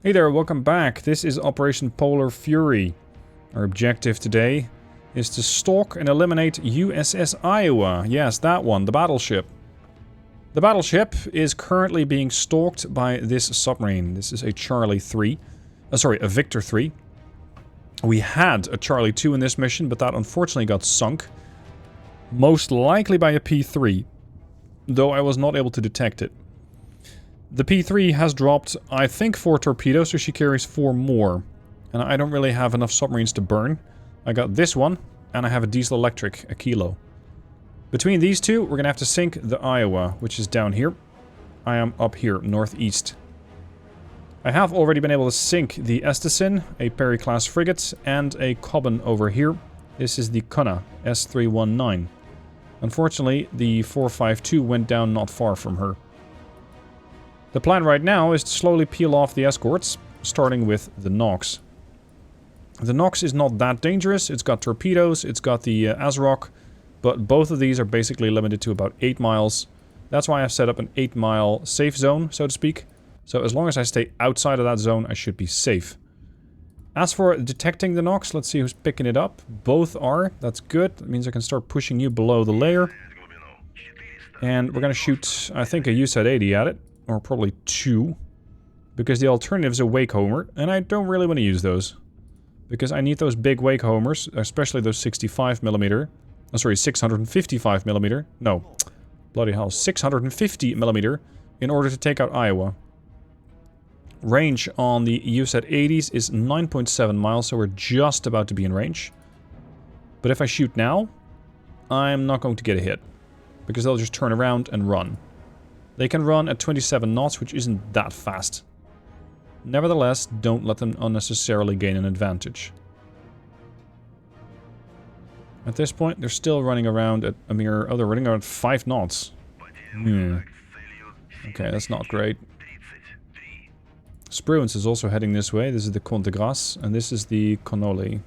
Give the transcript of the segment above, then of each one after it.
Hey there, welcome back. This is Operation Polar Fury. Our objective today is to stalk and eliminate USS Iowa. Yes, that one, the battleship. The battleship is currently being stalked by this submarine. This is a Charlie 3. A Victor 3. We had a Charlie 2 in this mission, but that unfortunately got sunk. Most likely by a P3, though I was not able to detect it. The P3 has dropped, I think, 4 torpedoes, so she carries 4 more. And I don't really have enough submarines to burn. I got this one, and I have a diesel electric, a kilo. Between these two, we're gonna have to sink the Iowa, which is down here. I am up here, northeast. I have already been able to sink the Estesin, a Perry-class frigate, and a Cobham over here. This is the Cunna, S319. Unfortunately, the 452 went down not far from her. The plan right now is to slowly peel off the escorts, starting with the Nox. The Nox is not that dangerous. It's got torpedoes, it's got the ASROC, but both of these are basically limited to about 8 miles. That's why I've set up an 8-mile safe zone, so to speak. So as long as I stay outside of that zone, I should be safe. As for detecting the Nox, let's see who's picking it up. Both are. That's good. That means I can start pushing you below the layer. And we're going to shoot, I think, a USAT-80 at it. Or probably 2. Because the alternative is a wake homer. And I don't really want to use those. Because I need those big wake homers. Especially those 65mm. Oh, sorry, 655mm. No. Bloody hell. 650mm. In order to take out Iowa. Range on the USAT-80s is 9.7 miles. So we're just about to be in range. But if I shoot now, I'm not going to get a hit. Because they'll just turn around and run. They can run at 27 knots, which isn't that fast. Nevertheless, don't let them unnecessarily gain an advantage. At this point, they're still running around at a mere... Oh, they're running around 5 knots. Okay, that's not great. Spruance is also heading this way. This is the Comte de Grasse, and this is the Connolly.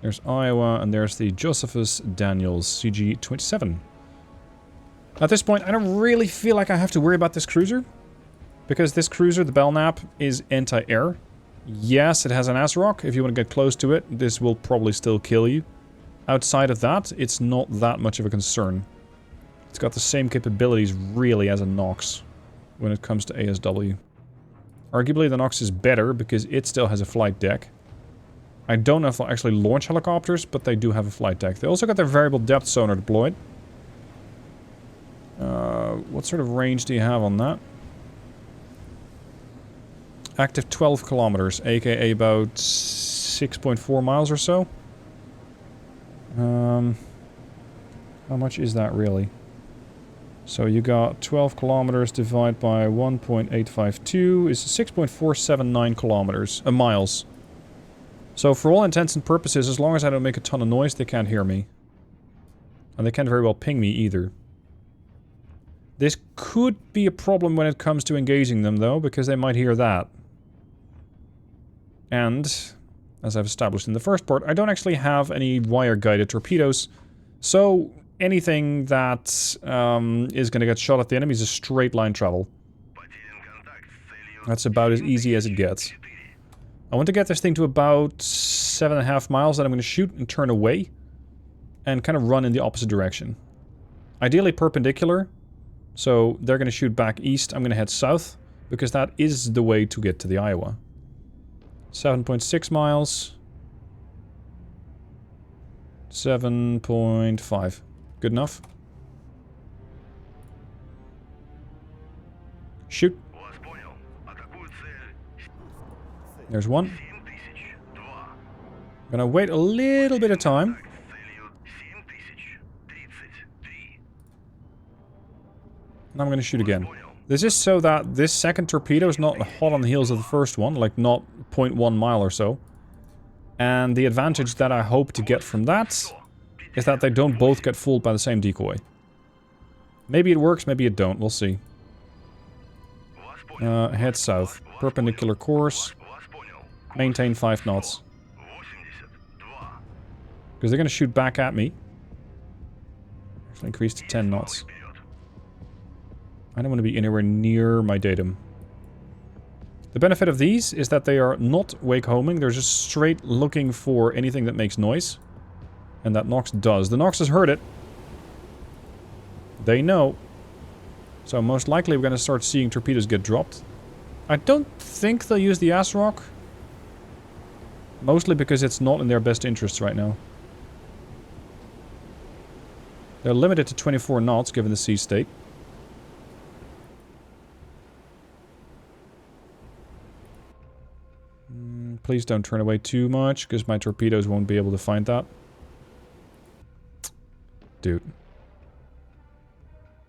There's Iowa, and there's the Josephus Daniels CG-27. At this point, I don't really feel like I have to worry about this cruiser. Because this cruiser, the Belknap, is anti-air. Yes, it has an ASROC. If you want to get close to it, this will probably still kill you. Outside of that, it's not that much of a concern. It's got the same capabilities, really, as a Nox when it comes to ASW. Arguably, the Nox is better because it still has a flight deck. I don't know if they'll actually launch helicopters, but they do have a flight deck. They also got their variable depth sonar deployed. What sort of range do you have on that? Active 12 kilometers, aka about 6.4 miles or so. How much is that really? So you got 12 kilometers divided by 1.852 is 6.479 kilometers, miles. So for all intents and purposes, as long as I don't make a ton of noise, they can't hear me. And they can't very well ping me either. This could be a problem when it comes to engaging them, though, because they might hear that. And, as I've established in the first part, I don't actually have any wire-guided torpedoes, so anything that is going to get shot at the enemy is a straight line travel. That's about as easy as it gets. I want to get this thing to about 7.5 miles, then I'm going to shoot and turn away, and kind of run in the opposite direction. Ideally perpendicular. So they're going to shoot back east. I'm going to head south, because that is the way to get to the Iowa. 7.6 miles. 7.5. Good enough. Shoot. There's one. Gonna wait a little bit of time. And I'm going to shoot again. This is so that this second torpedo is not hot on the heels of the first one, like not 0.1 mile or so. And the advantage that I hope to get from that is that they don't both get fooled by the same decoy. Maybe it works, maybe it don't, we'll see. Head south. Perpendicular course. Maintain 5 knots. Because they're going to shoot back at me. Actually increase to 10 knots. I don't want to be anywhere near my datum. The benefit of these is that they are not wake-homing. They're just straight looking for anything that makes noise. And that Nox does. The Nox has heard it. They know. So most likely we're going to start seeing torpedoes get dropped. I don't think they'll use the ASROC. Mostly because it's not in their best interests right now. They're limited to 24 knots given the sea state. Please don't turn away too much, because my torpedoes won't be able to find that. Dude.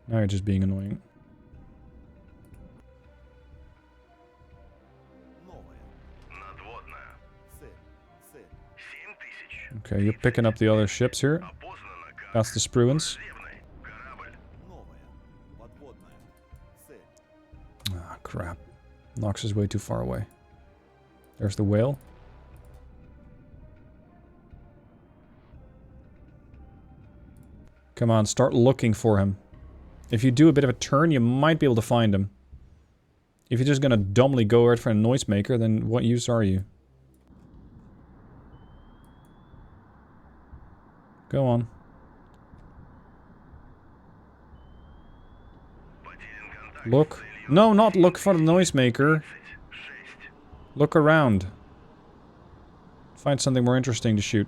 Now you're just being annoying. Okay, you're picking up the other ships here. That's the Spruans. Ah, crap. Nox is way too far away. There's the whale. Come on, start looking for him. If you do a bit of a turn, you might be able to find him. If you're just gonna dumbly go out for a noisemaker, then what use are you? Go on. Look. No, not look for the noisemaker. Look around. Find something more interesting to shoot.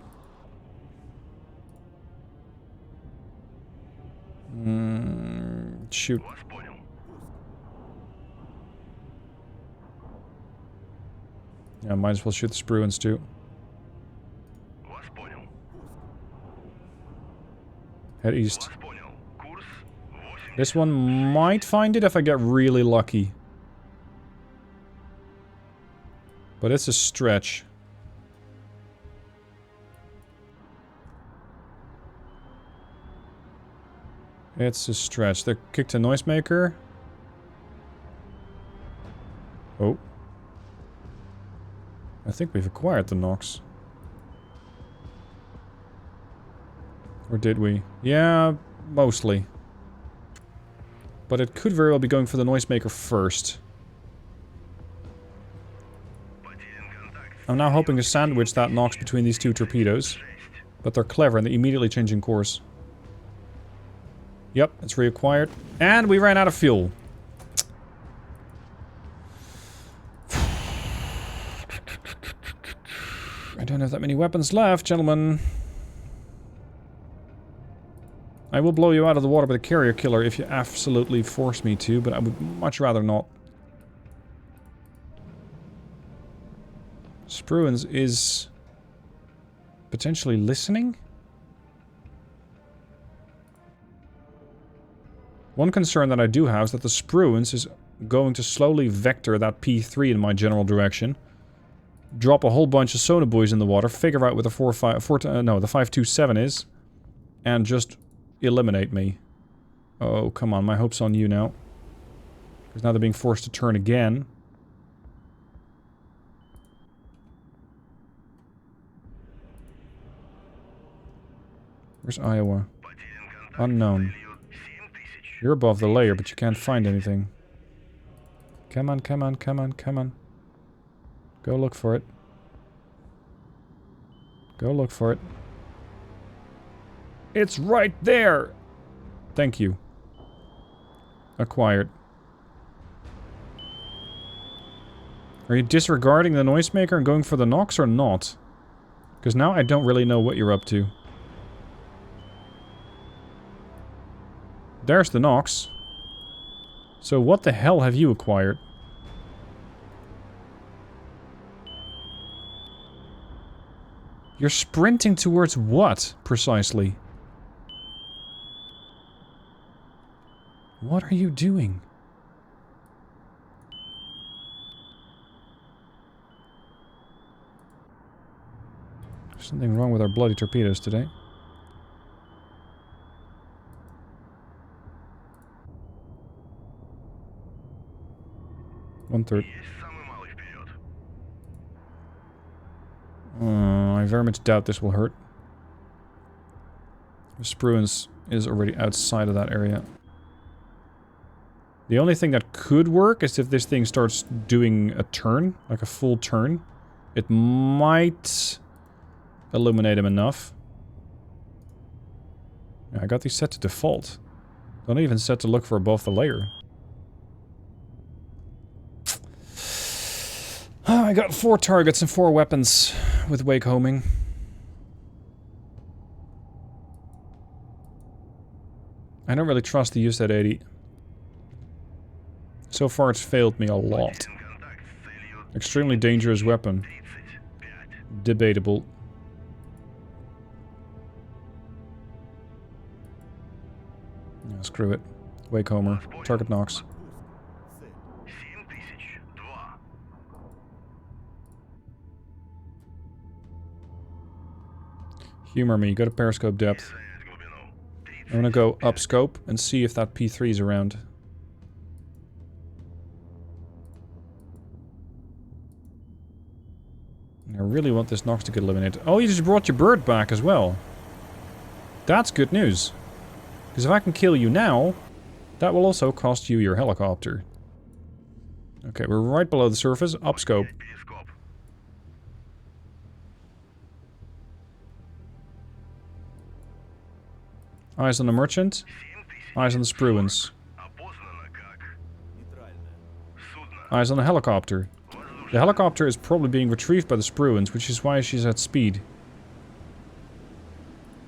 Shoot. Yeah, might as well shoot the Spruans too. Head east. This one might find it if I get really lucky. But it's a stretch. It's a stretch. They kicked a noisemaker. Oh. I think we've acquired the Nox. Or did we? Yeah, mostly. But it could very well be going for the noisemaker first. I'm now hoping to sandwich that Nox between these two torpedoes. But they're clever and they're immediately changing course. Yep, it's reacquired. And we ran out of fuel. I don't have that many weapons left, gentlemen. I will blow you out of the water with a carrier killer if you absolutely force me to, but I would much rather not. Spruans is potentially listening? One concern that I do have is that the Spruans is going to slowly vector that P3 in my general direction. Drop a whole bunch of sonobuoys in the water, figure out what the 527 is, and just eliminate me. Oh, come on, my hope's on you now. Because now they're being forced to turn again. Where's Iowa? Unknown. You're above the layer, but you can't find anything. Come on, come on, come on, come on. Go look for it. Go look for it. It's right there! Thank you. Acquired. Are you disregarding the noisemaker and going for the Nox or not? Because now I don't really know what you're up to. There's the Nox. So what the hell have you acquired? You're sprinting towards what, precisely? What are you doing? There's something wrong with our bloody torpedoes today. One-third. I very much doubt this will hurt. The Spruans is already outside of that area. The only thing that could work is if this thing starts doing a turn, like a full turn. It might illuminate him enough. Yeah, I got these set to default. Don't even set to look for above the layer. Oh, I got 4 targets and 4 weapons with wake homing. I don't really trust the use that 80. So far it's failed me a lot. Extremely dangerous weapon. Debatable. Yeah, screw it. Wake homer. Target knocks. Humor me, go to periscope depth. I'm gonna go up scope and see if that P3 is around. I really want this Nox to get eliminated. Oh, you just brought your bird back as well. That's good news. Because if I can kill you now, that will also cost you your helicopter. Okay, we're right below the surface. Up scope. Eyes on the merchant. Eyes on the Spruans. Eyes on the helicopter. The helicopter is probably being retrieved by the Spruans, which is why she's at speed.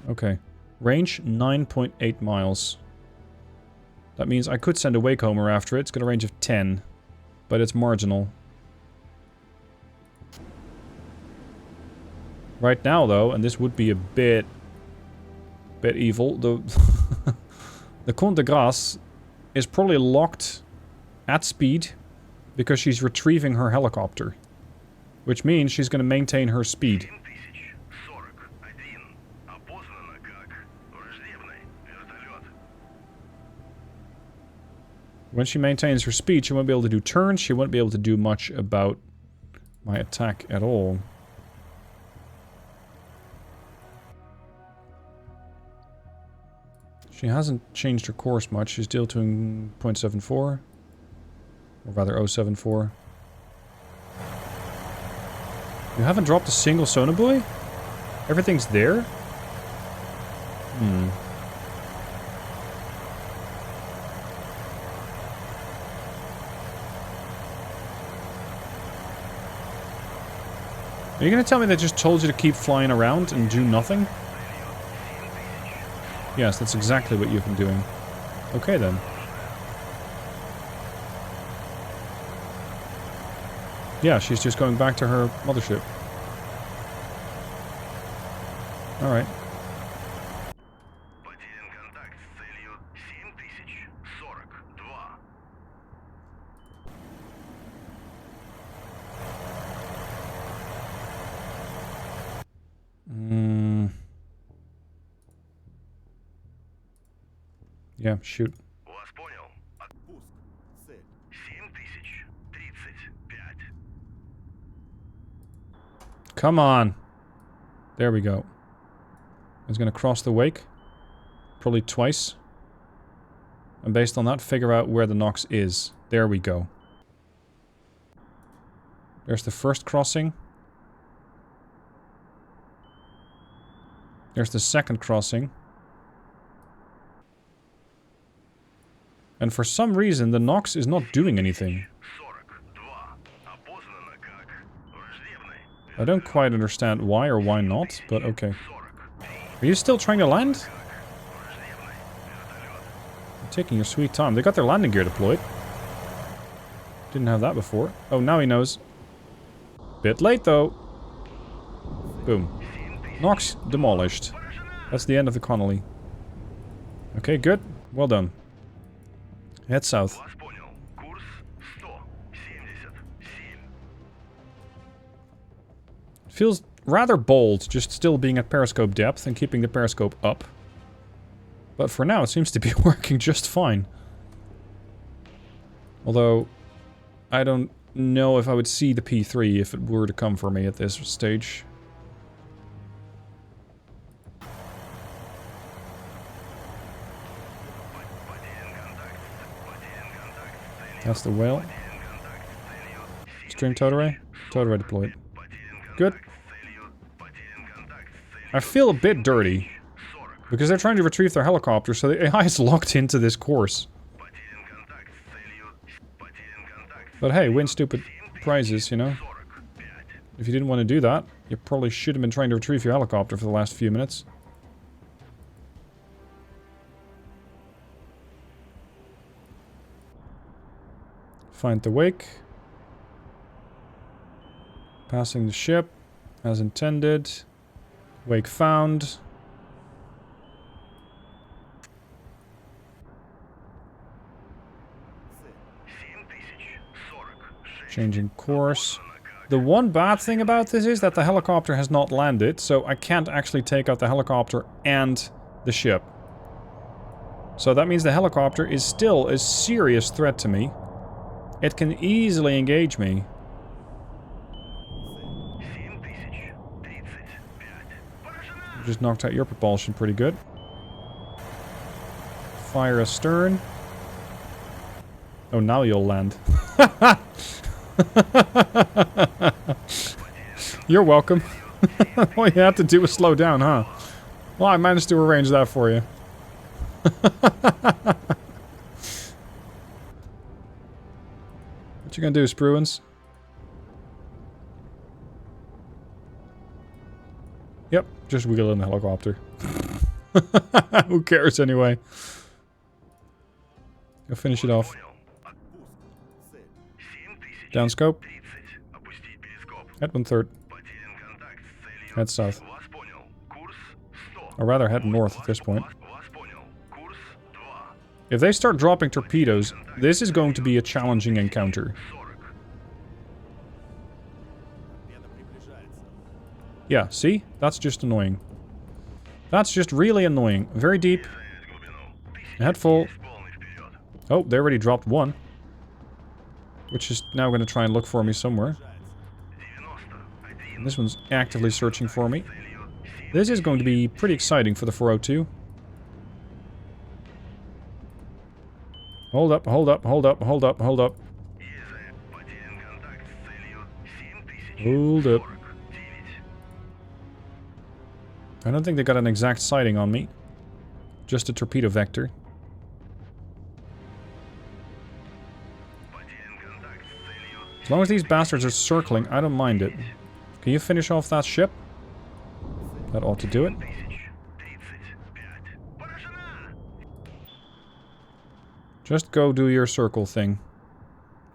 Okay. Range 9.8 miles. That means I could send a wake homer after it. It's got a range of 10. But it's marginal. Right now, though, and this would be a bit evil, the Comte de Grasse is probably locked at speed because she's retrieving her helicopter. Which means she's going to maintain her speed. When she maintains her speed, she won't be able to do turns, she won't be able to do much about my attack at all. She hasn't changed her course much, she's still doing 0.74. Or rather 0.74. You haven't dropped a single sonobuoy? Everything's there? Are you gonna tell me they just told you to keep flying around and do nothing? Yes, that's exactly what you've been doing. Okay then. Yeah, she's just going back to her mothership. Alright. Yeah, shoot. Come on. There we go. He's gonna cross the wake. Probably twice. And based on that, figure out where the Nox is. There we go. There's the first crossing. There's the second crossing. And for some reason, the Nox is not doing anything. I don't quite understand why or why not, but okay. Are you still trying to land? You're taking your sweet time. They got their landing gear deployed. Didn't have that before. Oh, now he knows. Bit late, though. Boom. Nox demolished. That's the end of the Connolly. Okay, good. Well done. Head south. Feels rather bold, just still being at periscope depth and keeping the periscope up. But for now, it seems to be working just fine. Although, I don't know if I would see the P3 if it were to come for me at this stage. That's the whale. Stream towed array. Towed array deployed. Good. I feel a bit dirty. Because they're trying to retrieve their helicopter, so the AI is locked into this course. But hey, win stupid prizes, you know? If you didn't want to do that, you probably should have been trying to retrieve your helicopter for the last few minutes. Find the wake. Passing the ship, as intended. Wake found. Changing course. The one bad thing about this is that the helicopter has not landed, so I can't actually take out the helicopter and the ship. So that means the helicopter is still a serious threat to me. It can easily engage me. Just knocked out your propulsion pretty good. Fire astern. Oh, now you'll land. You're welcome. All you had to do was slow down, huh? Well, I managed to arrange that for you. What you gonna do, Spruans? Yep, just wheel in the helicopter. Who cares anyway? Go finish it off. Down scope. Head 1/3. Head south. Or rather, head north at this point. If they start dropping torpedoes, this is going to be a challenging encounter. Yeah, see? That's just annoying. That's just really annoying. Very deep. Head full. Oh, they already dropped one. Which is now going to try and look for me somewhere. And this one's actively searching for me. This is going to be pretty exciting for the 402. Hold up, hold up, hold up, hold up, hold up. Hold up. I don't think they got an exact sighting on me. Just a torpedo vector. As long as these bastards are circling, I don't mind it. Can you finish off that ship? That ought to do it. Just go do your circle thing.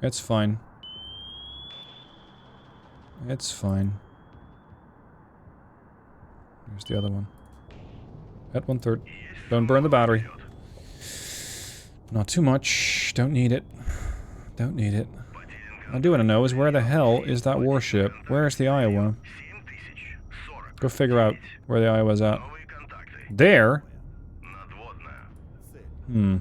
It's fine. It's fine. Here's the other one. At 1/3. Don't burn the battery. Not too much. Don't need it. Don't need it. I do want to know is where the hell is that warship? Where's the Iowa? Go figure out where the Iowa's at. There? I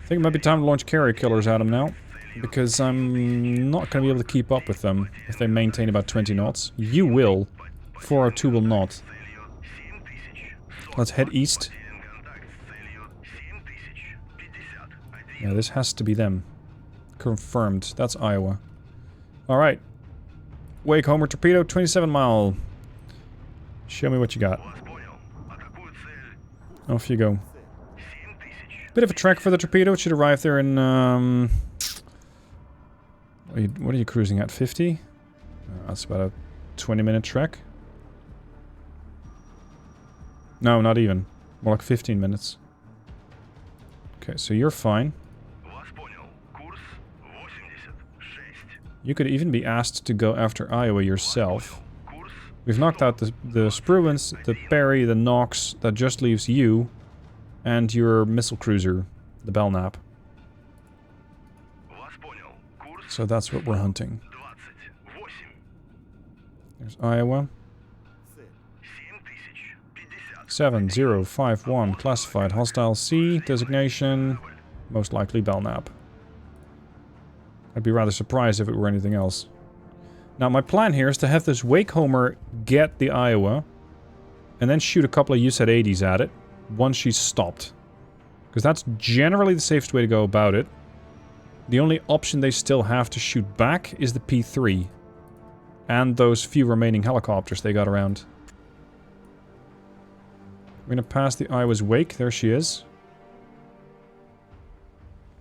think it might be time to launch carrier killers at them now. Because I'm not going to be able to keep up with them if they maintain about 20 knots. You will. 402 will not. Let's head east. Yeah, this has to be them. Confirmed. That's Iowa. Alright. Wake Homer torpedo, 27 mile. Show me what you got. Off you go. Bit of a trek for the torpedo. It should arrive there in, what are you cruising at? 50? That's about a 20-minute trek. No, not even. More like 15 minutes. Okay, so you're fine. You could even be asked to go after Iowa yourself. We've knocked out the Spruans, the Perry, the Knox. That just leaves you and your missile cruiser, the Belknap. So that's what we're hunting. There's Iowa. 7051, classified hostile C, designation, most likely Belknap. I'd be rather surprised if it were anything else. Now my plan here is to have this Wake Homer get the Iowa, and then shoot a couple of USAT-80s at it, once she's stopped. Because that's generally the safest way to go about it. The only option they still have to shoot back is the P3. And those few remaining helicopters they got around. We're gonna pass the Iowa's wake. There she is.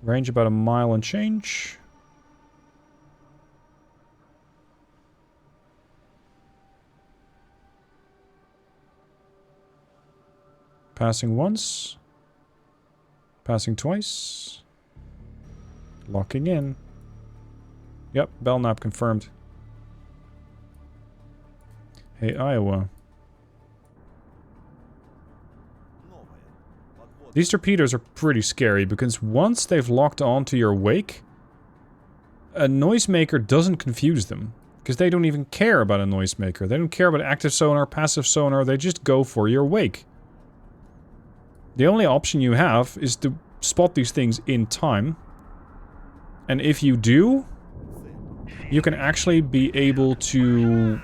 Range about a mile and change. Passing once. Passing twice. Locking in. Yep, Belknap confirmed. Hey, Iowa. These torpedoes are pretty scary because once they've locked onto your wake, a noisemaker doesn't confuse them. Because they don't even care about a noisemaker. They don't care about active sonar, passive sonar, they just go for your wake. The only option you have is to spot these things in time. And if you do, you can actually be able to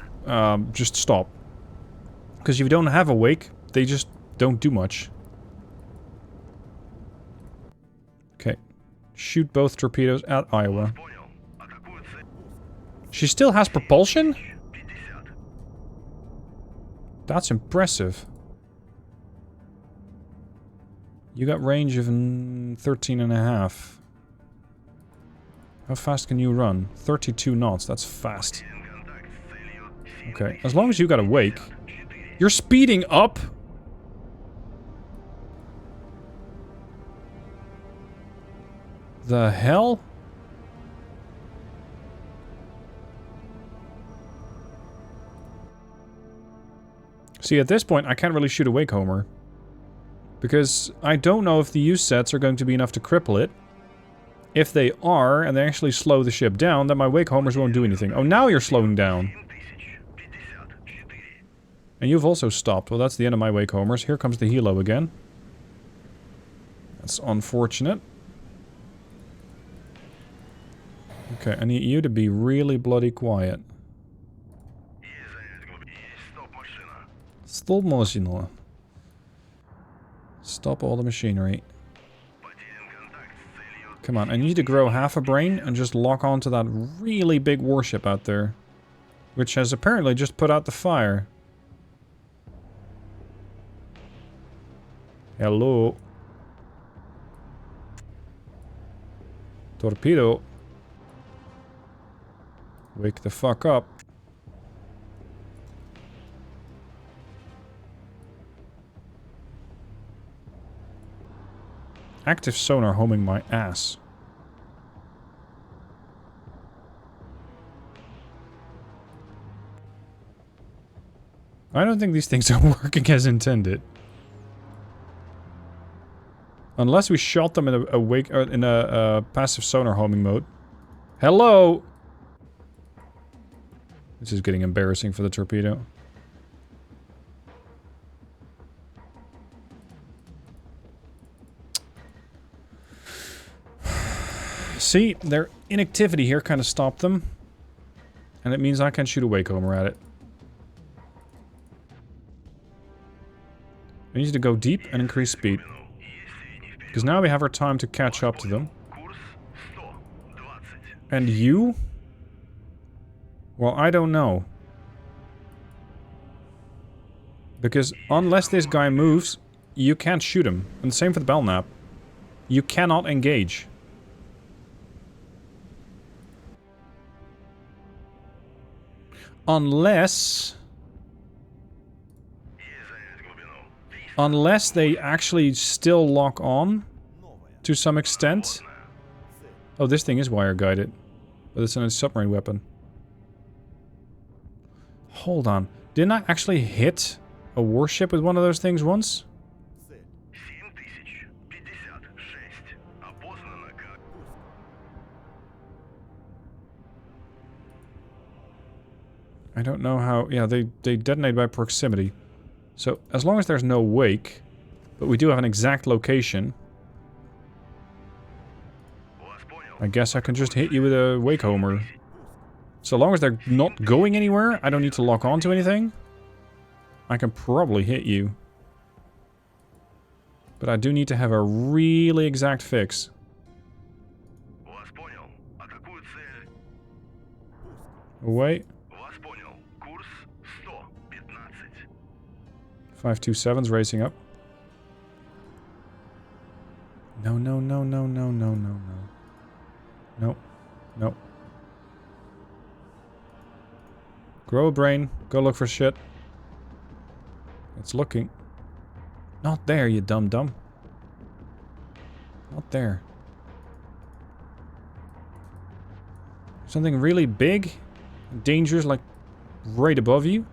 just stop. Because if you don't have a wake, they just don't do much. Okay. Shoot both torpedoes at Iowa. She still has propulsion? That's impressive. You got range of 13.5. How fast can you run? 32 knots, that's fast. Okay, as long as you got a wake. You're speeding up? The hell? See, at this point, I can't really shoot a wake homer. Because I don't know if the use sets are going to be enough to cripple it. If they are, and they actually slow the ship down, then my wake homers won't do anything. Oh, now you're slowing down. And you've also stopped. Well, that's the end of my wake homers. Here comes the helo again. That's unfortunate. Okay, I need you to be really bloody quiet. Stop machinery. Stop all the machinery. Come on, I need to grow half a brain and just lock onto that really big warship out there. Which has apparently just put out the fire. Hello. Torpedo. Wake the fuck up. Active sonar homing my ass. I don't think these things are working as intended. Unless we shot them in a passive sonar homing mode. Hello! This is getting embarrassing for the torpedo. See, their inactivity here kind of stopped them. And it means I can shoot a wake homer at it. I need to go deep and increase speed. Because now we have our time to catch up to them. And you? Well, I don't know. Because unless this guy moves, you can't shoot him. And the same for the Belknap. You cannot engage. Unless they actually still lock on to some extent. Oh, this thing is wire guided. But it's a submarine weapon. Hold on. Didn't I actually hit a warship with one of those things once? I don't know how... Yeah, they detonate by proximity. So, as long as there's no wake, but we do have an exact location, I guess I can just hit you with a wake homer. So long as they're not going anywhere, I don't need to lock onto anything. I can probably hit you. But I do need to have a really exact fix. Away. 527's racing up. No, no, no, no, no, no, no, no. No. No. Grow a brain. Go look for shit. It's looking. Not there, you dum-dum. Not there. Something really big? Dangerous, like right above you?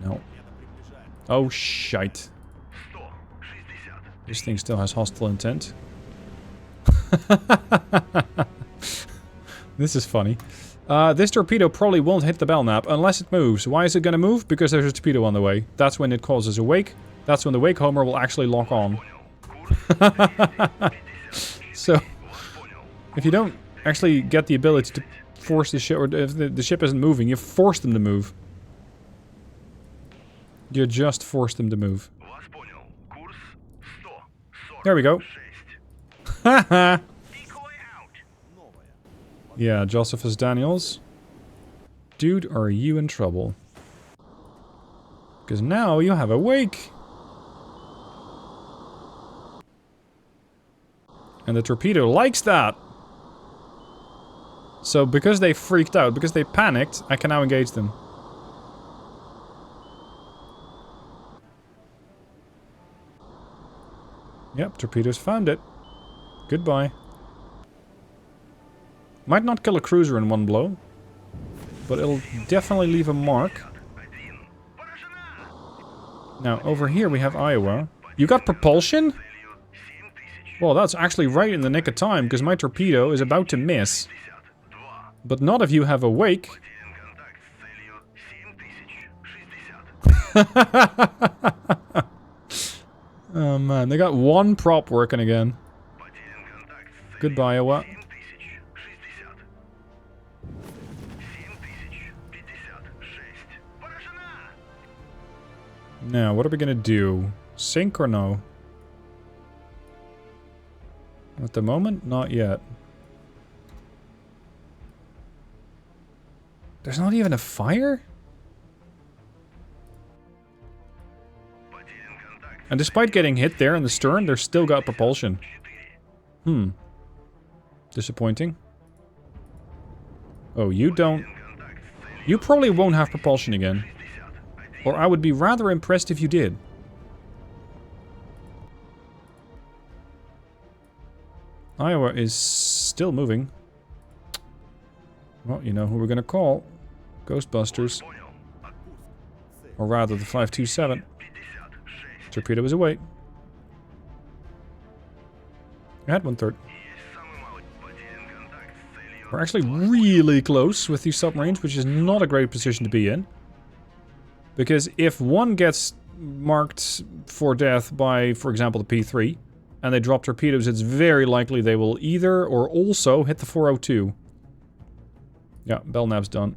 No. Oh, shite. This thing still has hostile intent. This is funny. This torpedo probably won't hit the Belknap unless it moves. Why is it gonna move? Because there's a torpedo on the way. That's when it causes a wake. That's when the wake homer will actually lock on. So, if you don't actually get the ability to force the ship, or if the ship isn't moving, you force them to move. You just force them to move. There we go. Haha. Yeah, Josephus Daniels. Dude, are you in trouble? Because now you have a wake. And the torpedo likes that. So because they freaked out, because they panicked, I can now engage them. Yep, torpedoes found it. Goodbye. Might not kill a cruiser in one blow, but it'll definitely leave a mark. Now, over here we have Iowa. You got propulsion? Well, that's actually right in the nick of time, because my torpedo is about to miss. But not if you have a wake. Oh man, they got one prop working again. Goodbye, Iowa. Now, what are we gonna do? Sink or no? At the moment, not yet. There's not even a fire? And despite getting hit there in the stern, they're still got propulsion. Disappointing. Oh, you don't... You probably won't have propulsion again. Or I would be rather impressed if you did. Iowa is still moving. Well, you know who we're gonna call. Ghostbusters. Or rather, the 527. Torpedo is away. I had 1/3. We're actually really close with these submarines, which is not a great position to be in. Because if one gets marked for death by, for example, the P3, and they drop torpedoes, it's very likely they will either or also hit the 402. Yeah, Belknap's done.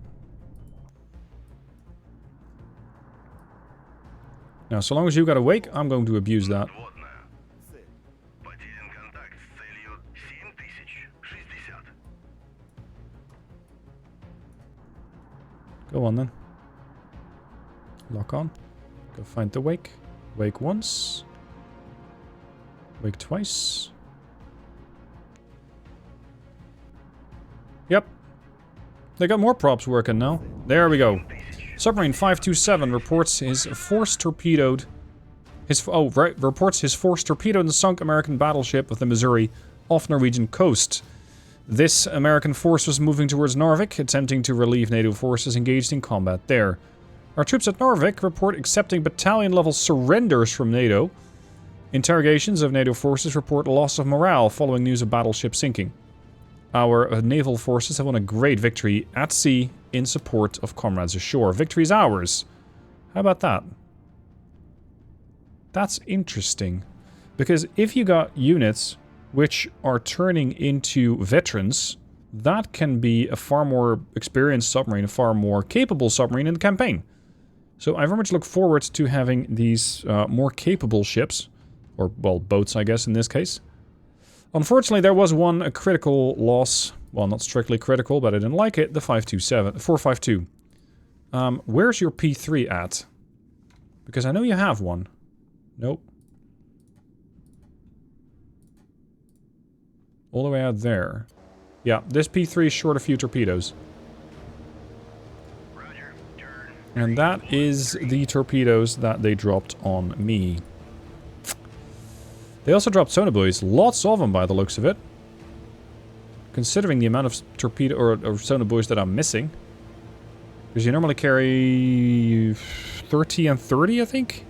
Now, so long as you got a wake, I'm going to abuse that. Go on then. Lock on. Go find the wake. Wake once. Wake twice. Yep. They got more props working now. There we go. Submarine 527 reports his force torpedoed... reports his force torpedoed and sunk American battleship of the Missouri off Norwegian coast. This American force was moving towards Narvik, attempting to relieve NATO forces engaged in combat there. Our troops at Narvik report accepting battalion-level surrenders from NATO. Interrogations of NATO forces report loss of morale following news of battleship sinking. Our naval forces have won a great victory at sea in support of comrades ashore. Victory is ours. How about that? That's interesting. Because if you got units which are turning into veterans, that can be a far more experienced submarine, a far more capable submarine in the campaign. So I very much look forward to having these more capable ships. Or, well, boats, I guess, in this case. Unfortunately, there was one critical loss Well, not strictly critical, but I didn't like it. The 452. Where's your P3 at? Because I know you have one. Nope. All the way out there. Yeah, this P3 is short a few torpedoes. And that is the torpedoes that they dropped on me. They also dropped sonobuoys. Lots of them by the looks of it. Considering the amount of torpedo or sonobuoys that I'm missing. Because you normally carry 30 and 30, I think?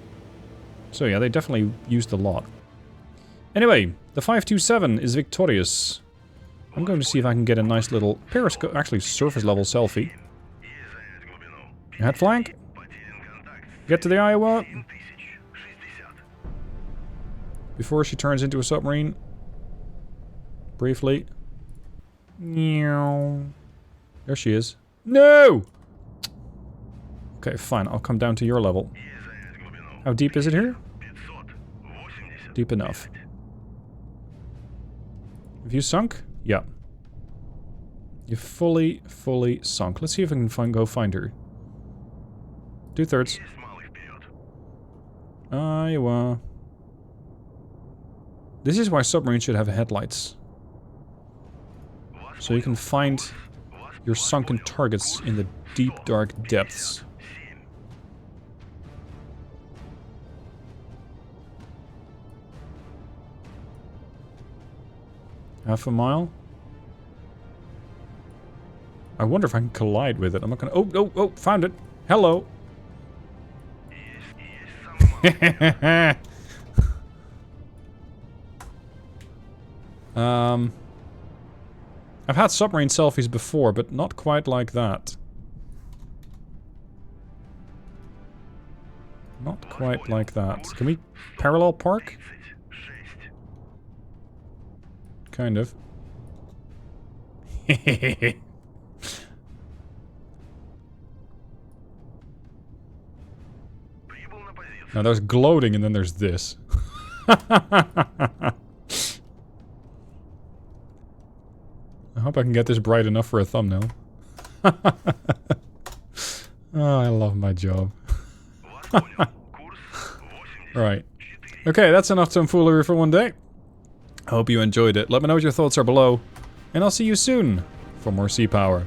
So yeah, they definitely used a lot. Anyway, the 527 is victorious. I'm going to see if I can get a nice little periscope, actually surface level selfie. Head flank. Get to the Iowa. Before she turns into a submarine. Briefly. There she is. No! Okay, fine. I'll come down to your level. How deep is it here? Deep enough. Have you sunk? Yeah. You fully sunk. Let's see if I can go find her. 2/3. Iowa. This is why submarines should have headlights. So you can find your sunken targets in the deep, dark depths. Half a mile? I wonder if I can collide with it. I'm not gonna... Oh, found it! Hello! I've had submarine selfies before, but not quite like that. Not quite like that. Can we parallel park? Kind of. Now there's gloating and then there's this. I hope I can get this bright enough for a thumbnail. Oh, I love my job. Right. Okay, that's enough tomfoolery for one day. I hope you enjoyed it. Let me know what your thoughts are below. And I'll see you soon for more sea power.